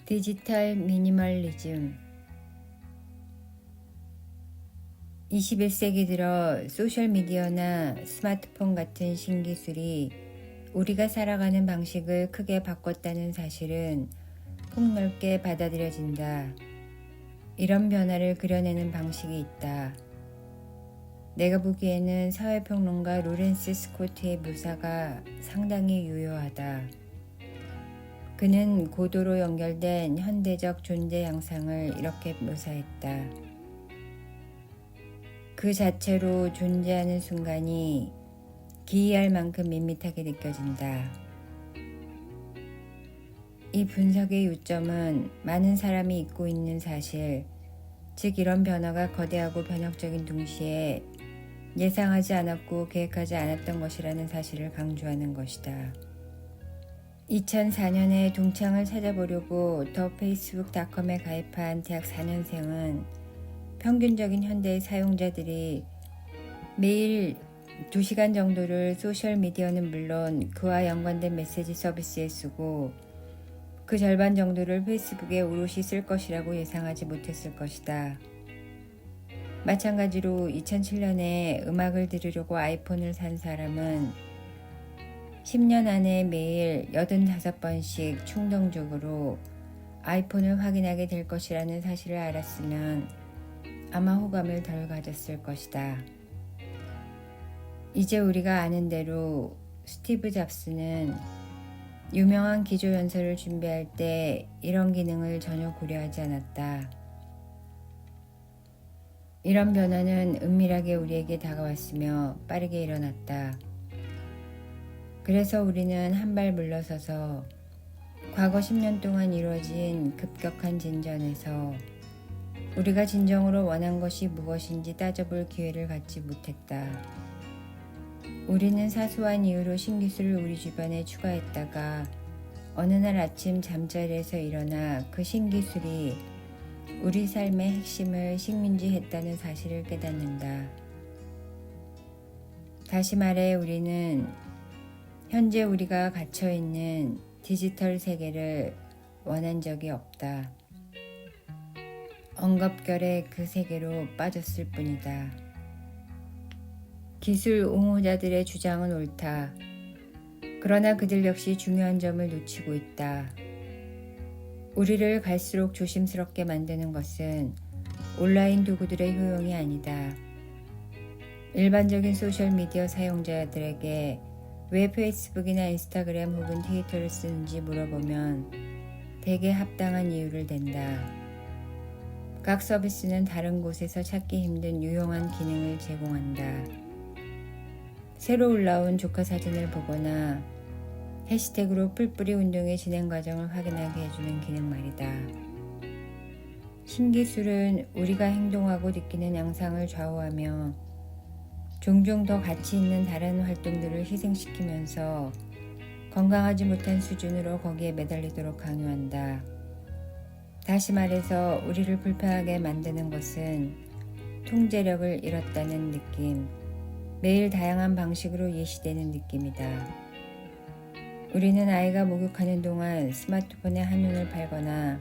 디지털 미니멀리즘. 21세기 들어 소셜미디어나 스마트폰 같은 신기술이 우리가 살아가는 방식을 크게 바꿨다는 사실은 폭넓게 받아들여진다. 이런 변화를 그려내는 방식이 있다. 내가 보기에는 사회평론가 로렌스 스코트의 묘사가 상당히 유효하다. 그는 고도로 연결된 현대적 존재 양상을 이렇게 묘사했다. 그 자체로 존재하는 순간이 기이할 만큼 밋밋하게 느껴진다. 이 분석의 요점은 많은 사람이 잊고 있는 사실, 즉 이런 변화가 거대하고 변혁적인 동시에 예상하지 않았고 계획하지 않았던 것이라는 사실을 강조하는 것이다. 2004년에 동창을 찾아보려고 더 페이스북닷컴에 가입한 대학 4년생은 평균적인 현대 사용자들이 매일 2시간 정도를 소셜미디어는 물론 그와 연관된 메시지 서비스에 쓰고 그 절반 정도를 페이스북에 오롯이 쓸 것이라고 예상하지 못했을 것이다. 마찬가지로 2007년에 음악을 들으려고 아이폰을 산 사람은 10년 안에 매일 85번씩 충동적으로 아이폰을 확인하게 될 것이라는 사실을 알았으면 아마 호감을 덜 가졌을 것이다. 이제 우리가 아는 대로 스티브 잡스는 유명한 기조연설을 준비할 때 이런 기능을 전혀 고려하지 않았다. 이런 변화는 은밀하게 우리에게 다가왔으며 빠르게 일어났다. 그래서 우리는 한 발 물러서서 과거 10년 동안 이루어진 급격한 진전에서 우리가 진정으로 원한 것이 무엇인지 따져볼 기회를 갖지 못했다. 우리는 사소한 이유로 신기술을 우리 주변에 추가했다가 어느 날 아침 잠자리에서 일어나 그 신기술이 우리 삶의 핵심을 식민지했다는 사실을 깨닫는다. 다시 말해 우리는 현재 우리가 갇혀있는 디지털 세계를 원한 적이 없다. 엉겁결에 그 세계로 빠졌을 뿐이다. 기술 옹호자들의 주장은 옳다. 그러나 그들 역시 중요한 점을 놓치고 있다. 우리를 갈수록 조심스럽게 만드는 것은 온라인 도구들의 효용이 아니다. 일반적인 소셜미디어 사용자들에게 왜 페이스북이나 인스타그램 혹은 트위터를 쓰는지 물어보면 대개 합당한 이유를 댄다. 각 서비스는 다른 곳에서 찾기 힘든 유용한 기능을 제공한다. 새로 올라온 조카 사진을 보거나 해시태그로 뿔뿔이 운동의 진행 과정을 확인하게 해주는 기능 말이다. 신기술은 우리가 행동하고 느끼는 양상을 좌우하며 종종 더 가치 있는 다른 활동들을 희생시키면서 건강하지 못한 수준으로 거기에 매달리도록 강요한다. 다시 말해서 우리를 불편하게 만드는 것은 통제력을 잃었다는 느낌, 매일 다양한 방식으로 예시되는 느낌이다. 우리는 아이가 목욕하는 동안 스마트폰에 한눈을 팔거나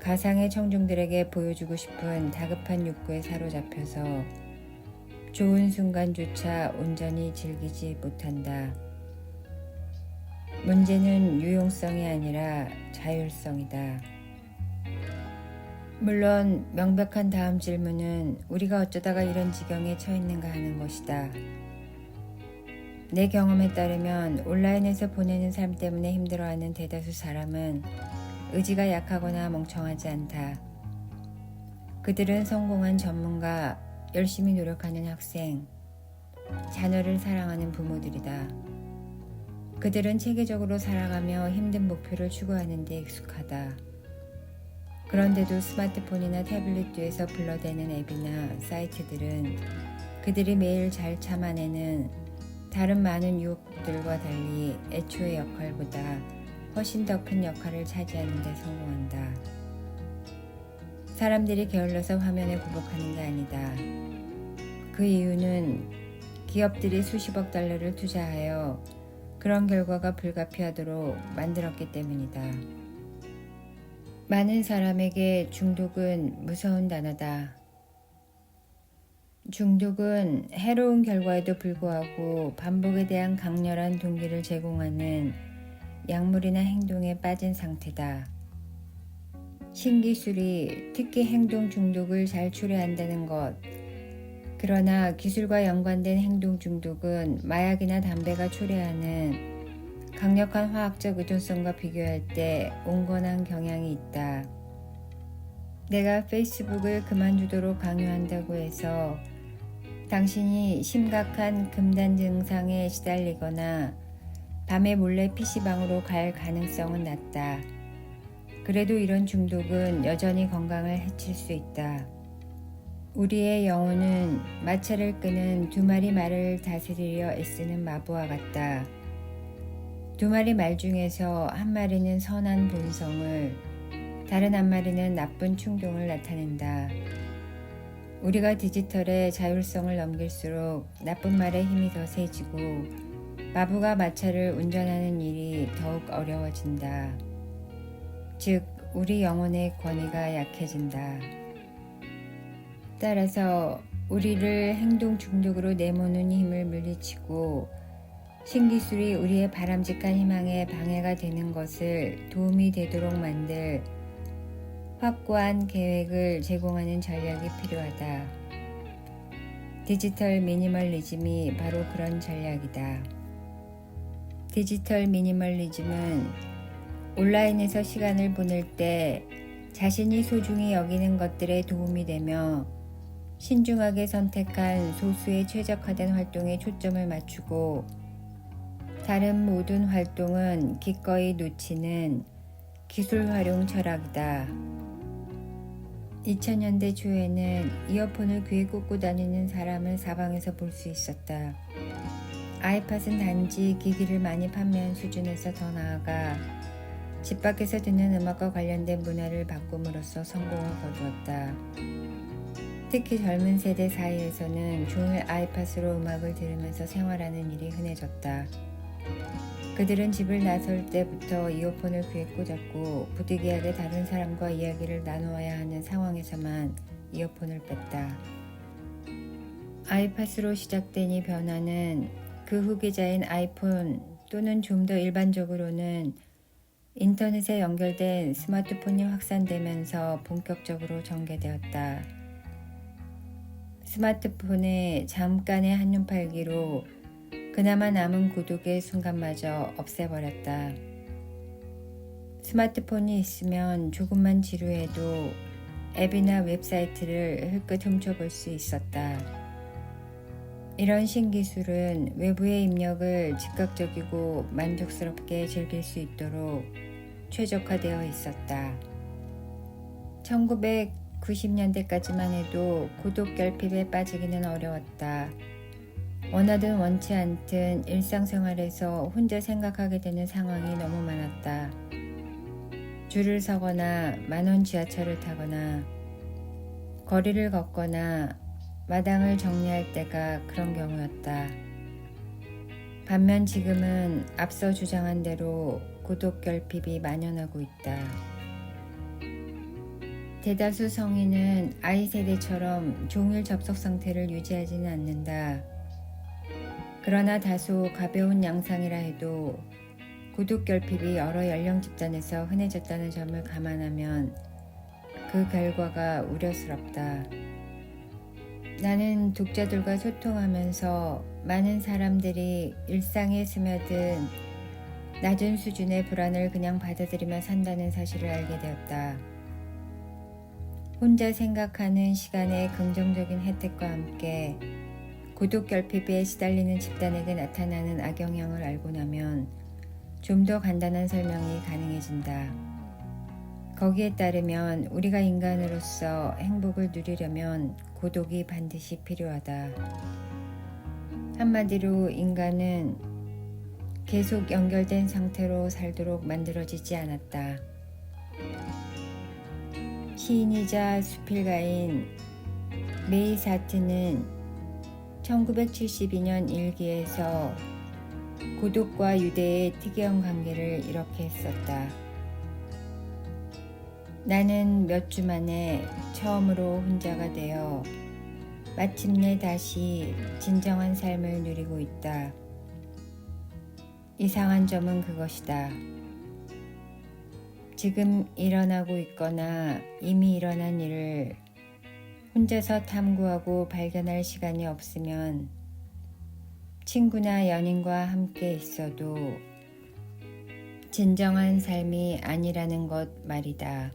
가상의 청중들에게 보여주고 싶은 다급한 욕구에 사로잡혀서 좋은 순간조차 온전히 즐기지 못한다. 문제는 유용성이 아니라 자율성이다. 물론 명백한 다음 질문은 우리가 어쩌다가 이런 지경에 처했는가 하는 것이다. 내 경험에 따르면 온라인에서 보내는 삶 때문에 힘들어하는 대다수 사람은 의지가 약하거나 멍청하지 않다. 그들은 성공한 전문가, 열심히 노력하는 학생, 자녀를 사랑하는 부모들이다. 그들은 체계적으로 살아가며 힘든 목표를 추구하는 데 익숙하다. 그런데도 스마트폰이나 태블릿 뒤에서 불러대는 앱이나 사이트들은 그들이 매일 잘 참아내는 다른 많은 유혹들과 달리 애초의 역할보다 훨씬 더 큰 역할을 차지하는 데 성공한다. 사람들이 게을러서 화면에 굴복하는 게 아니다. 그 이유는 기업들이 수십억 달러를 투자하여 그런 결과가 불가피하도록 만들었기 때문이다. 많은 사람에게 중독은 무서운 단어다. 중독은 해로운 결과에도 불구하고 반복에 대한 강렬한 동기를 제공하는 약물이나 행동에 빠진 상태다. 신기술이 특히 행동 중독을 잘 초래한다는 것. 그러나 기술과 연관된 행동 중독은 마약이나 담배가 초래하는 강력한 화학적 의존성과 비교할 때 온건한 경향이 있다. 내가 페이스북을 그만두도록 강요한다고 해서 당신이 심각한 금단 증상에 시달리거나 밤에 몰래 PC방으로 갈 가능성은 낮다. 그래도 이런 중독은 여전히 건강을 해칠 수 있다. 우리의 영혼은 마차를 끄는 두 마리 말을 다스리려 애쓰는 마부와 같다. 두 마리 말 중에서 한 마리는 선한 본성을, 다른 한 마리는 나쁜 충동을 나타낸다. 우리가 디지털의 자율성을 넘길수록 나쁜 말의 힘이 더 세지고 마부가 마차를 운전하는 일이 더욱 어려워진다. 즉, 우리 영혼의 권위가 약해진다. 따라서 우리를 행동 중독으로 내모는 힘을 물리치고 신기술이 우리의 바람직한 희망에 방해가 되는 것을 도움이 되도록 만들 확고한 계획을 제공하는 전략이 필요하다. 디지털 미니멀리즘이 바로 그런 전략이다. 디지털 미니멀리즘은 온라인에서 시간을 보낼 때 자신이 소중히 여기는 것들에 도움이 되며 신중하게 선택한 소수의 최적화된 활동에 초점을 맞추고 다른 모든 활동은 기꺼이 놓치는 기술 활용 철학이다. 2000년대 초에는 이어폰을 귀에 꽂고 다니는 사람을 사방에서 볼 수 있었다. 아이팟은 단지 기기를 많이 판매한 수준에서 더 나아가 집 밖에서 듣는 음악과 관련된 문화를 바꿈으로써 성공을 거두었다. 특히 젊은 세대 사이에서는 종일 아이팟으로 음악을 들으면서 생활하는 일이 흔해졌다. 그들은 집을 나설 때부터 이어폰을 귀에 꽂았고 부득이하게 다른 사람과 이야기를 나누어야 하는 상황에서만 이어폰을 뺐다. 아이팟으로 시작된 이 변화는 그 후계자인 아이폰 또는 좀 더 일반적으로는 인터넷에 연결된 스마트폰이 확산되면서 본격적으로 전개되었다. 스마트폰의 잠깐의 한눈 팔기로 그나마 남은 고독의 순간마저 없애버렸다. 스마트폰이 있으면 조금만 지루해도 앱이나 웹사이트를 흘끗 훔쳐볼 수 있었다. 이런 신기술은 외부의 입력을 즉각적이고 만족스럽게 즐길 수 있도록 최적화되어 있었다. 1990년대까지만 해도 고독 결핍에 빠지기는 어려웠다. 원하든 원치 않든 일상생활에서 혼자 생각하게 되는 상황이 너무 많았다. 줄을 서거나 만원 지하철을 타거나 거리를 걷거나 마당을 정리할 때가 그런 경우였다. 반면 지금은 앞서 주장한 대로 고독 결핍이 만연하고 있다. 대다수 성인은 아이 세대처럼 종일 접속 상태를 유지하지는 않는다. 그러나 다소 가벼운 양상이라 해도 고독 결핍이 여러 연령 집단에서 흔해졌다는 점을 감안하면 그 결과가 우려스럽다. 나는 독자들과 소통하면서 많은 사람들이 일상에 스며든 낮은 수준의 불안을 그냥 받아들이며 산다는 사실을 알게 되었다. 혼자 생각하는 시간의 긍정적인 혜택과 함께 고독 결핍에 시달리는 집단에게 나타나는 악영향을 알고 나면 좀 더 간단한 설명이 가능해진다. 거기에 따르면 우리가 인간으로서 행복을 누리려면 고독이 반드시 필요하다. 한마디로 인간은 계속 연결된 상태로 살도록 만들어지지 않았다. 시인이자 수필가인 메이 사트는 1972년 일기에서 고독과 유대의 특이한 관계를 이렇게 했었다. 나는 몇 주 만에 처음으로 혼자가 되어 마침내 다시 진정한 삶을 누리고 있다. 이상한 점은 그것이다. 지금 일어나고 있거나 이미 일어난 일을 혼자서 탐구하고 발견할 시간이 없으면 친구나 연인과 함께 있어도 진정한 삶이 아니라는 것 말이다.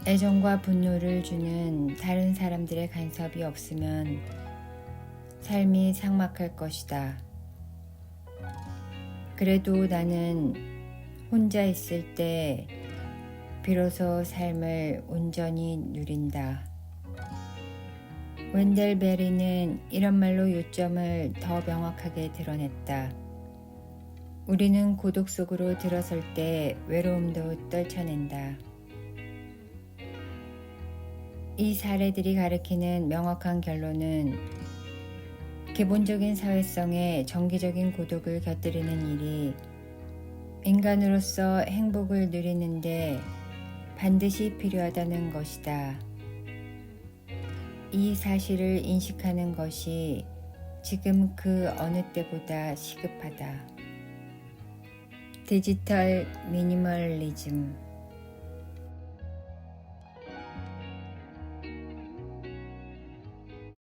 애정과 분노를 주는 다른 사람들의 간섭이 없으면 삶이 삭막할 것이다. 그래도 나는 혼자 있을 때 비로소 삶을 온전히 누린다. 웬델 베리는 이런 말로 요점을 더 명확하게 드러냈다. 우리는 고독 속으로 들어설 때 외로움도 떨쳐낸다. 이 사례들이 가리키는 명확한 결론은 기본적인 사회성에 정기적인 고독을 곁들이는 일이 인간으로서 행복을 누리는데 반드시 필요하다는 것이다. 이 사실을 인식하는 것이 지금 그 어느 때보다 시급하다. 디지털 미니멀리즘